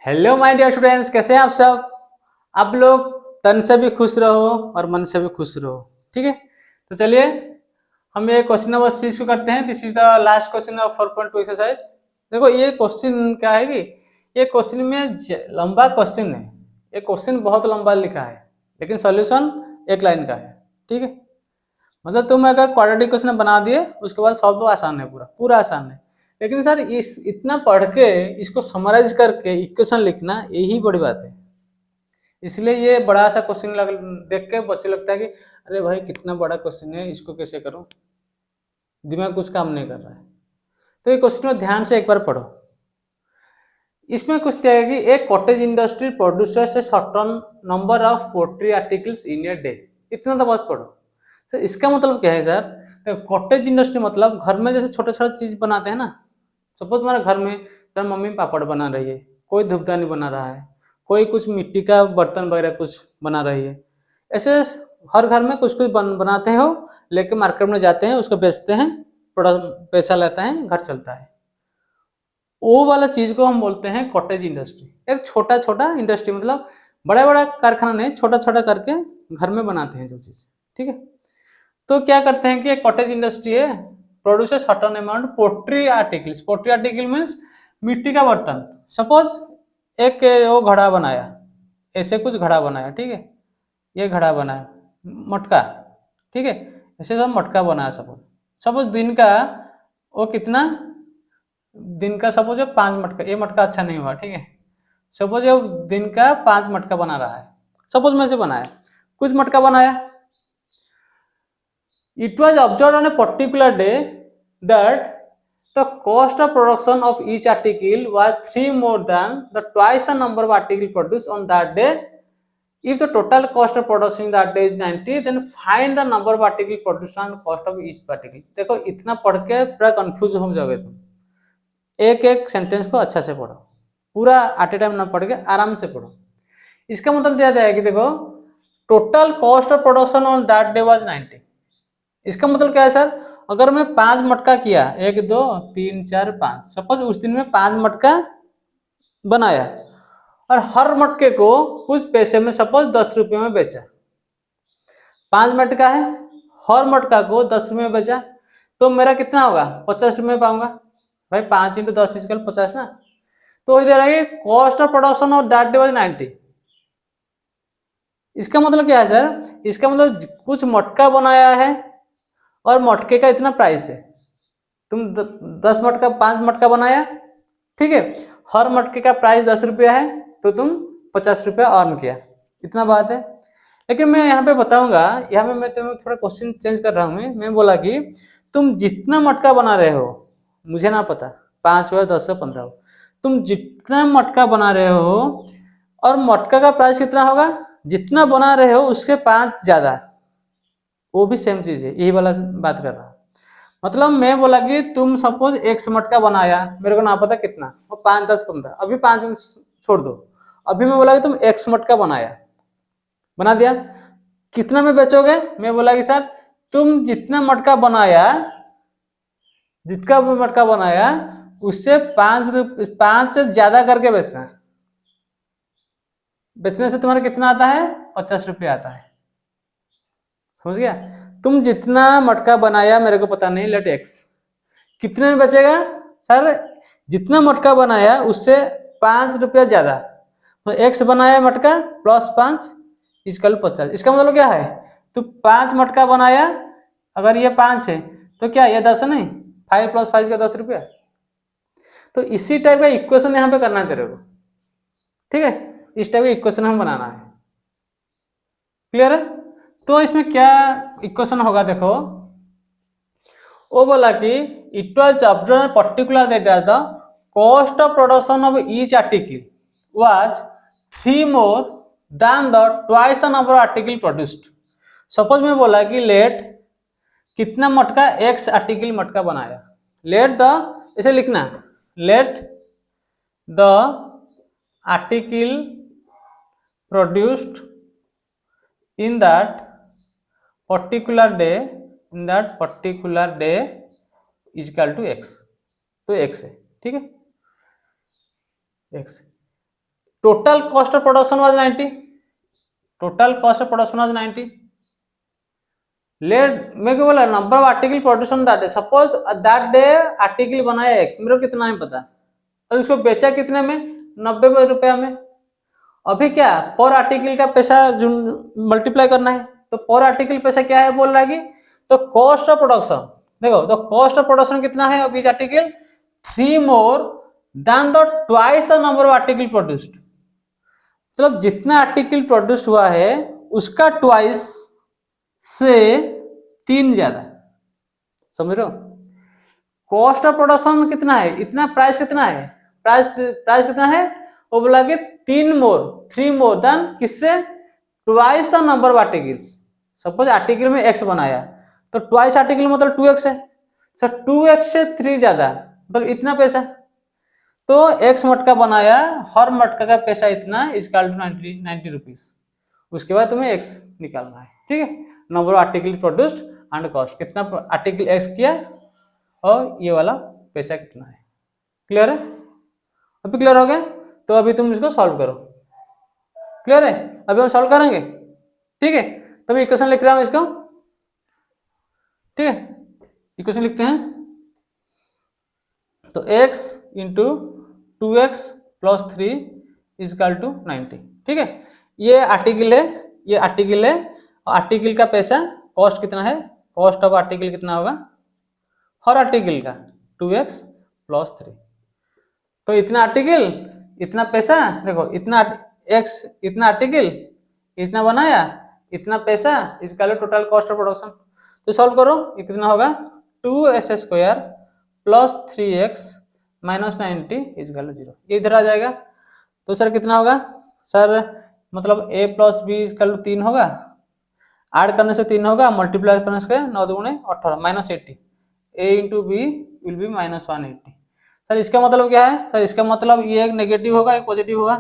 Hello my dear students, कैसे हैं आप सब। आप लोग तन से भी खुश रहो और मन से भी खुश रहो। ठीक है, तो चलिए हम ये क्वेश्चन नंबर 6 को करते हैं। This is the last question of 4.2 exercise. देखो ये क्वेश्चन क्या है कि ये क्वेश्चन में लंबा क्वेश्चन है। ये क्वेश्चन बहुत लंबा लिखा है लेकिन सॉल्यूशन एक लाइन का है। ठीक है, मतलब तुम अगर क्वाड्रेटिक क्वेश्चन बना दिए उसके बाद सॉल्व तो आसान है, पूरा पूरा आसान है। लेकिन सर इस इतना पढ़ के इसको समराइज करके इक्वेशन लिखना यही बड़ी बात है। इसलिए ये बड़ा सा क्वेश्चन देख के बच्चे लगता है कि अरे भाई कितना बड़ा क्वेश्चन है, इसको कैसे करूं, दिमाग कुछ काम नहीं कर रहा है। तो ये क्वेश्चन को ध्यान से एक बार पढ़ो। इसमें कुछ दिया है कि एक cottage industry producers a certain number of poultry articles in a day. इतना तो बस पढ़ो। तो इसका मतलब क्या है सर, तो कॉटेज इंडस्ट्री मतलब घर में जैसे छोटे छोटे चीज बनाते हैं ना। सपोज तुम्हारे घर में तुम्हारी मम्मी पापड़ बना रही है, कोई धूपदानी बना रहा है, कोई कुछ मिट्टी का बर्तन वगैरह कुछ बना रही है। ऐसे हर घर में कुछ कुछ बनाते हो, लेके मार्केट में जाते हैं, उसको बेचते हैं, थोड़ा पैसा लेता है, घर चलता है। वो वाला चीज को हम बोलते हैं कॉटेज इंडस्ट्री। एक छोटा छोटा इंडस्ट्री मतलब बड़ा बड़ा कारखाना नहीं, छोटा छोटा करके घर में बनाते हैं जो चीज। ठीक है, तो क्या करते हैं कि एक कॉटेज इंडस्ट्री है, produce certain amount poultry articles. Poultry article means मिट्टी का बर्तन। सपोज एक वो घड़ा बनाया, ऐसे कुछ घड़ा बनाया। ठीक है, ये घड़ा बनाया मटका। ठीक है, ऐसे सब मटका बनाया। सपोज सपोज दिन का वो कितना, दिन का सपोज 5 मटका। ये मटका अच्छा नहीं हुआ। ठीक है, सपोज ये दिन का 5 मटका बना रहा है। सपोज में से बनाया, कुछ मटका बनाया। It was observed on a particular day that the cost of production of each article was 3 more than the twice the number of article produced on that day. If the total cost of production that day is 90, then find the number of article produced and cost of each article. देखो इतना पढ़ के पूरा confuse हो जाओगे तुम। एक एक सेंटेंस को अच्छा से पढ़ो, पूरा एट ए टाइम ना पढ़ के आराम से पढ़ो। इसका मतलब दिया जाए कि देखो total cost of production on that day was 90। इसका मतलब क्या है सर, अगर मैं 5 मटका किया, 1 2 3 4 5, सपोज उस दिन में 5 मटका बनाया और हर मटके को कुछ पैसे में सपोज 10 रुपये में बेचा। 5 मटका है, हर मटका को 10 रुपये में बेचा, तो मेरा कितना होगा, 50 रुपये पाऊंगा। भाई 5 × 10 = 50 ना। तो इधर आइए cost of production of that day was 90। इसका मतलब क्या है सर, इसका मतलब कुछ मटका बनाया है और मटके का इतना प्राइस है। तुम 10 मटका 5 मटका बनाया, ठीक है, हर मटके का प्राइस 10 रुपया है, तो तुम 50 रुपया अर्न किया। इतना बात है। लेकिन मैं यहाँ पे बताऊंगा, यहाँ पे मैं तुम्हें थोड़ा क्वेश्चन चेंज कर रहा हूँ। मैं बोला कि तुम जितना मटका बना रहे हो, मुझे ना पता 5 हो 10 हो 15 हो, तुम जितना मटका बना रहे हो और मटका का प्राइस कितना होगा, जितना बना रहे हो उसके 5 ज्यादा, वो भी सेम चीज है। यही वाला बात कर रहा हूँ। मतलब मैं बोला कि तुम सपोज 1 मटका बनाया, मेरे को ना पता कितना, वो 5 10 15, अभी 5 छोड़ दो। अभी मैं बोला कि तुम 1 मटका बनाया, बना दिया, कितना में बेचोगे। मैं बोला कि सर तुम जितना मटका बनाया, जितना मटका बनाया उससे 5 ज्यादा करके बेचना। बेचने से तुम्हारा कितना आता है, 50 रुपया आता है। समझ गया। तुम जितना मटका बनाया मेरे को पता नहीं, लेट एक्स, कितने में बचेगा सर, जितना मटका बनाया उससे 5 रुपया ज्यादा, तो एक्स बनाया मटका प्लस 5 = 50। इसका मतलब क्या है, तो 5 मटका बनाया, अगर ये 5 है तो क्या ये 10 नहीं, 5 + 5 का 10 रुपया। तो इसी टाइप का इक्वेशन यहाँ पे करना है तेरे को। ठीक है, इस टाइप का इक्वेशन हम बनाना है। क्लियर है। तो इसमें क्या इक्वेशन होगा, देखो वो बोला कि it was observed particular that the cost of production of each article was 3 more than the twice the number of article produced. Suppose मैं बोला कि लेट कितना मटका, एक्स आर्टिकल मटका बनाया, लेट द, ऐसे लिखना, let the article produced in that particular day is equal to x। तो x है, ठीक है, x। Total cost of production was 90, total cost of production was 90। Let मैं क्या बोला, number of article produce on that day, suppose that day article बनाया x, मेरे को कितना नहीं पता, और उसको बेचा कितने में, 90 रुपया में। अभी क्या पर आर्टिकल का पैसा मल्टीप्लाई करना है, तो पर आर्टिकल पैसा क्या है बोल रहा है कि, तो कॉस्ट ऑफ प्रोडक्शन, देखो तो कॉस्ट ऑफ प्रोडक्शन कितना है of each article, 3 more than the twice the number of article produced, मतलब जितना आर्टिकल प्रोड्यूस हुआ है उसका ट्वाइस से 3 ज्यादा, समझ रहे हो। कॉस्ट ऑफ प्रोडक्शन कितना है, इतना प्राइस कितना है, प्राइस कितना है, वो बोला कि 3 मोर देन किससे, twice the number of articles. Suppose article में एक्स बनाया तो ट्वाइस आर्टिकल मतलब 2x है, सर 2x से 3 ज्यादा मतलब इतना पैसा, तो एक्स मटका बनाया, हर मटका का पैसा इतना इजकल टू 90 रुपीज। उसके बाद तुम्हें एक्स निकालना है, ठीक है, number of article produced and cost, कितना आर्टिकल एक्स किया और ये वाला पैसा कितना है। क्लियर है, अभी क्लियर हो गया, तो अभी तुम इसको सॉल्व करो। क्लियर है, अभी हम सॉल्व करेंगे, ठीक है। तो मैं इक्वेशन लिख रहा हूं इसको, ठीक है, इक्वेशन लिखते हैं। तो x into 2x plus 3 equal to 90, ठीक है। ये आर्टिकल है, ये आर्टिकल है, आर्टिकल का पैसा कॉस्ट कितना है, कॉस्ट ऑफ आर्टिकल कितना होगा, हर आर्टिकल का 2x प्लस 3, तो इतना आर्टिकल इतना पैसा, देखो इतना x इतना आर्टिकल इतना बनाया इतना पैसा equal total cost of production. तो सॉल्व करो, ये कितना होगा, 2s square plus 3x minus 90 is equal 0, ये इधर आ जाएगा। तो सर कितना होगा, सर मतलब a प्लस बी इजकल 3 होगा, ऐड करने से 3 होगा, मल्टीप्लाई करने से 9 दूनी 18 minus 80, a into B will be minus 180। Sir इसका मतलब क्या है, सर इसका मतलब ये एक नेगेटिव होगा एक पॉजिटिव होगा,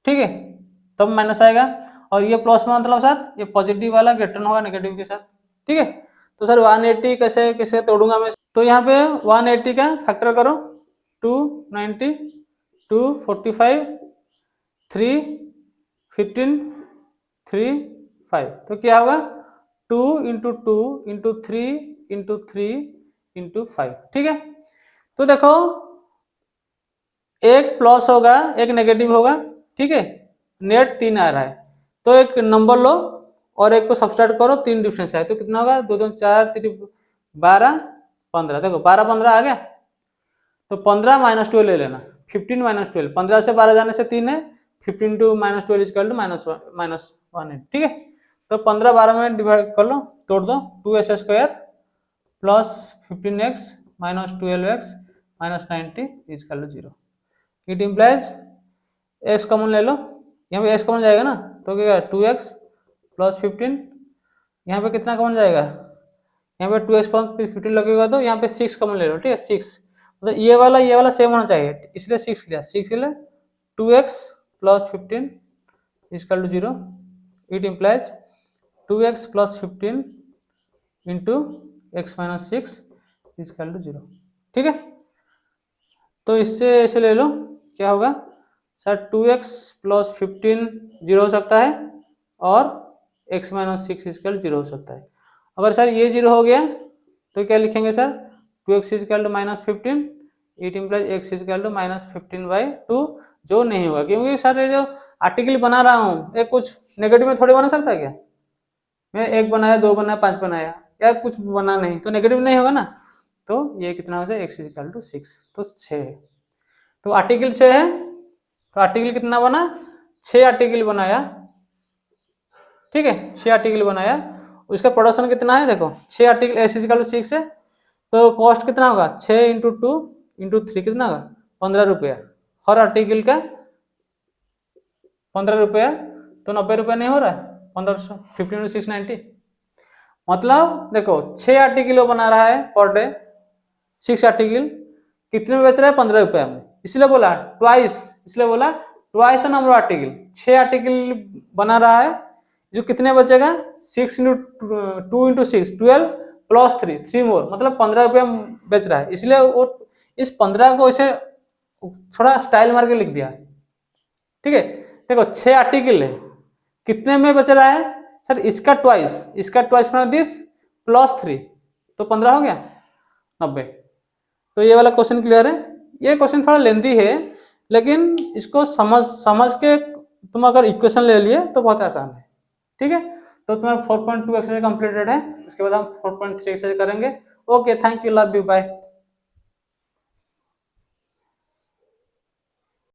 ठीक है, तब माइनस आएगा, और ये प्लस में मतलब सर ये पॉजिटिव वाला ग्रेटर होगा नेगेटिव के साथ, ठीक है। तो सर 180 कैसे कैसे तोड़ूंगा मैं, तो यहाँ पे 180 का फैक्टर करो, 290 245 3 15 3 5, तो क्या होगा 2 इंटू 2 इंटू 3 इंटू 3 इंटू 5, ठीक है। तो देखो एक प्लस होगा एक नेगेटिव होगा, ठीक है, नेट 3 आ रहा है, तो एक नंबर लो और एक को सब्सट्रैक्ट करो, 3 डिफरेंस है, तो कितना होगा 2 2 4 3 12 15, देखो 12 15 आ गया, तो 15 माइनस 12 ले लेना, 15 माइनस 12, 15 से 12 जाने से 3 है, 15 to minus 12 equal to minus 1 है, ठीक है। तो 15 12 में डिवाइड कर लो, तोड़ दो, 2s square plus 15x minus 12x minus 90 equal to 0। It implies x common ले लो, यहाँ पे x कॉमन जाएगा ना, तो क्या 2x प्लस 15, यहाँ पे कितना कॉमन जाएगा, यहाँ पे 2x प्लस 15 लगेगा, तो यहाँ पे 6 कॉमन ले लो, ठीक है, 6 मतलब ये वाला सेम होना चाहिए, इसलिए 6 लिया, 6 ले 2x plus 15 equal to 0। It implies 2x plus 15 into x minus 6 equal to 0, ठीक है। तो इससे ऐसे ले लो, क्या होगा सर 2x प्लस 15 0 हो सकता है और x माइनस 6 इजकल 0 हो सकता है। अगर सर ये 0 हो गया तो क्या लिखेंगे sir, 2x equal to minus 15, it implies x equal to minus 15/2, जो नहीं होगा, क्योंकि सर ये जो आर्टिकल बना रहा हूँ ये कुछ नेगेटिव में थोड़ी बना सकता है क्या, मैं 1 बनाया 2 बनाया 5 बनाया या कुछ बना नहीं, तो नेगेटिव नहीं होगा ना, तो ये कितना हो जाए x इजकल टू 6, तो 6 है, तो आर्टिकल 6 है, तो आर्टिकल कितना बना, 6 आर्टिकल बनाया, ठीक है, 6 आर्टिकल बनाया, उसका प्रोडक्शन कितना है, देखो 6 आर्टिकल s इजकल टू 6 है, तो कॉस्ट कितना होगा 6 इंटू 2 इंटू 3 कितना होगा 15 रुपया, हर आर्टिकल का 15 रुपया, तो 90 रुपया नहीं हो रहा है, 1500 15 6 90, मतलब देखो 6 आर्टिकल बना रहा है पर डे, 6 आर्टिकल कितने में बेच रहा है 15 रुपया में, इसलिए बोला ट्वाइस, इसलिए बोला twice the number article, 6 article बना रहा है, जो कितने बचेगा 6 इंटू 2 इंटू 6 12 प्लस 3 मोर, मतलब 15 रुपया बेच रहा है, इसलिए वो इस 15 को इसे थोड़ा स्टाइल मार के लिख दिया, ठीक है। देखो 6 आर्टिकल है, कितने में बच रहा है सर, इसका ट्वाइस फ्रॉम दिस +3, तो 15 हो गया 90। तो ये वाला क्वेश्चन क्लियर है। ये क्वेश्चन थोड़ा लेंदी है, लेकिन इसको समझ के तुम अगर इक्वेशन ले लिए तो बहुत आसान है। ठीक है, तो तुम्हारा 4.2 एक्सरसाइज कंप्लीटेड है। उसके बाद हम 4.3 एक्सरसाइज करेंगे। Okay, thank you, love you, bye.